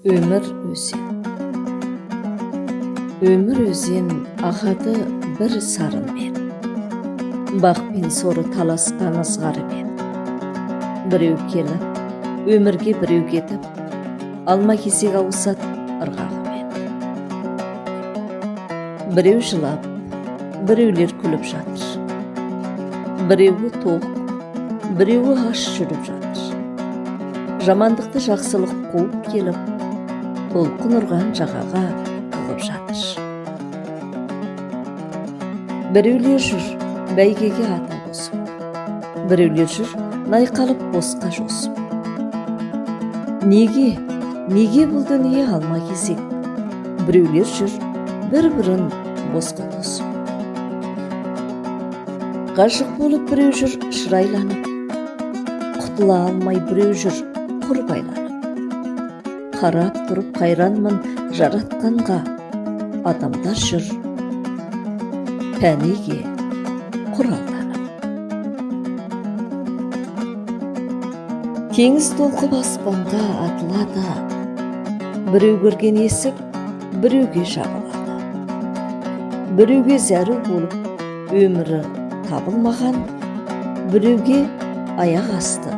Өмір өзен. Өмір өзен ағады бір сарынмен. Бақ пен соры таласқан ызғарымен. Біреу келіп, өмірге біреу кетіп, алма кесек ауысады ырғағымен. Біреу жылап, біреулер күліп жатыр. Біреуі тоқ, біреуі аш жүріп жатыр. Жамандықты жақсылық қуып келіп, толқын ұрған жағаға тығып жатыр. Біреулер жүр бәйгеге атын қосып, біреулер жүр найқалып босқа жосып. Неге бұл дүние алма кесек? Біреулер жүр бір-бірін босқа тосып. Ғашық болып біреу жүр шырайланып, құтыла алмай біреу жүр құр байланып. Қарап тұрып қайранмын жаратқанға, адамдар жүр пәнеге құр алданып. Теңіз толқып аспанға атылады, біреу көрген есік біреуге жабылады. Біреуге зәру болып өмірі табылмаған, біреуге аяқ асты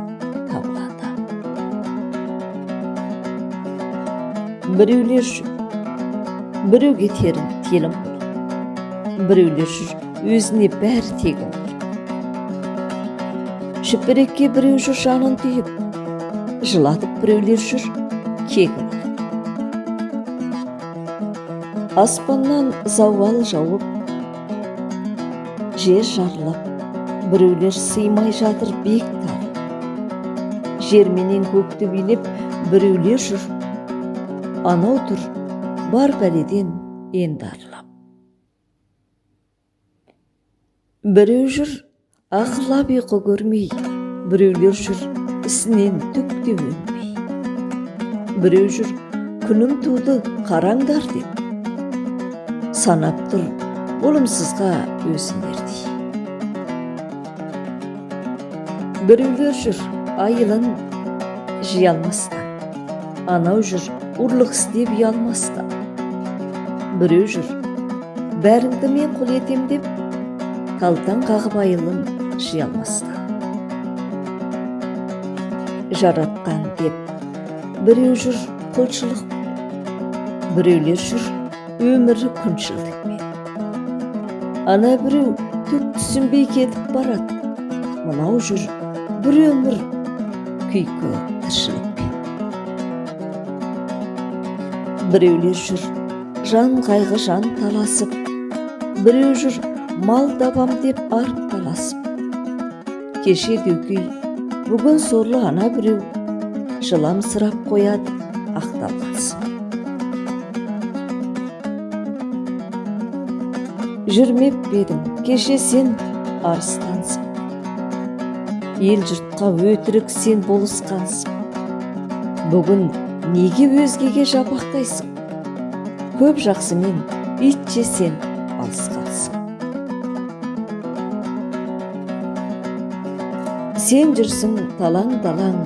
табылады. Біреулер жүр, біреуге терін телім болып, біреулер жүр өзіне бәрі тегін болып. Шүпірекке біреу жүр жанын түйіп, жылатып біреулер жүр кегін болып. Аспаннан зауал жауып, жер жарылып, біреулер сыймай жатыр биік талып. Жерменен көкті билеп, біреулер жүр, анау тұр бар бәледен енді арылап. Біреу жүр ақылап ұйқы көрмей, біреулер жүр ісінен түк те өнбей. Біреу жүр күнім туды қараңдар деп, санап тұр болымсызға өзіндердей. Біреулер жүр айылын жия алмастан, анау жүр ұрлық істеп ұялмастан. Біреу жүр бәріңді мен құл етем деп, талтан қағып айылын жия алмастан. Жаратқан деп біреу жүр құлшылық, біреулер жүр өмірі күншілдікпен. Ана біреу түк түсінбей кетіп барады, мынау жүр бір өмір күйкі тіршілікпен. Біреулер жүр жан қайғы жан таласып, біреу жүр мал табам деп арып таласып. Кеше дөкей, бүгін сорлы ана біреу, жыламсырап қояды ақталғансып. Жүрмеп бедің кеше сен арыстансың, ел жұртқа өтірік сен болысқансың. Бүгін неге өзгеге жапақтайсың? Көп жақсымен итше сен алысқансың. Сен жүрсің талаң-талаң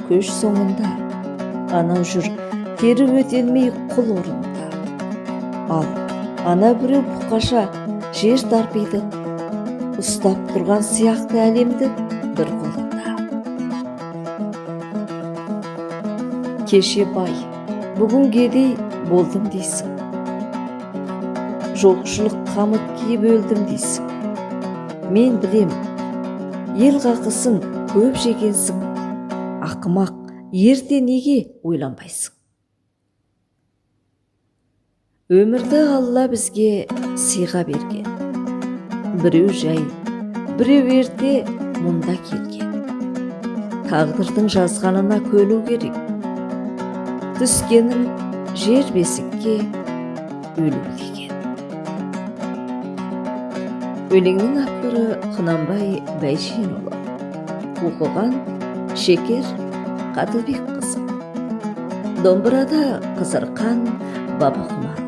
көш соңында, анау жүр тері өтелмей құл орнында. Ал ана біреу бұқаша жер тарпиды, ұстап тұрған сияқты әлемді бір қолында. Кеше бай, бүгін кедей болдым дейсің, жоқшылық қамыт киіп өлдім дейсің. Мен білем, ел қақысын көп жегенсің, ақымақ ерте неге ойланбайсың? Өмірді Алла бізге сыйға берген, біреу жай, біреу ерте мұнда келген. Тағдырдың жазғанына көлу керек, түскенім жер бесікке өлу деген. Өлеңнің авторы Құнанбай Бәйшенұлы, оқыған Шекер Қадылбекқызы. Домбырада Қызырқан Бабақұмар.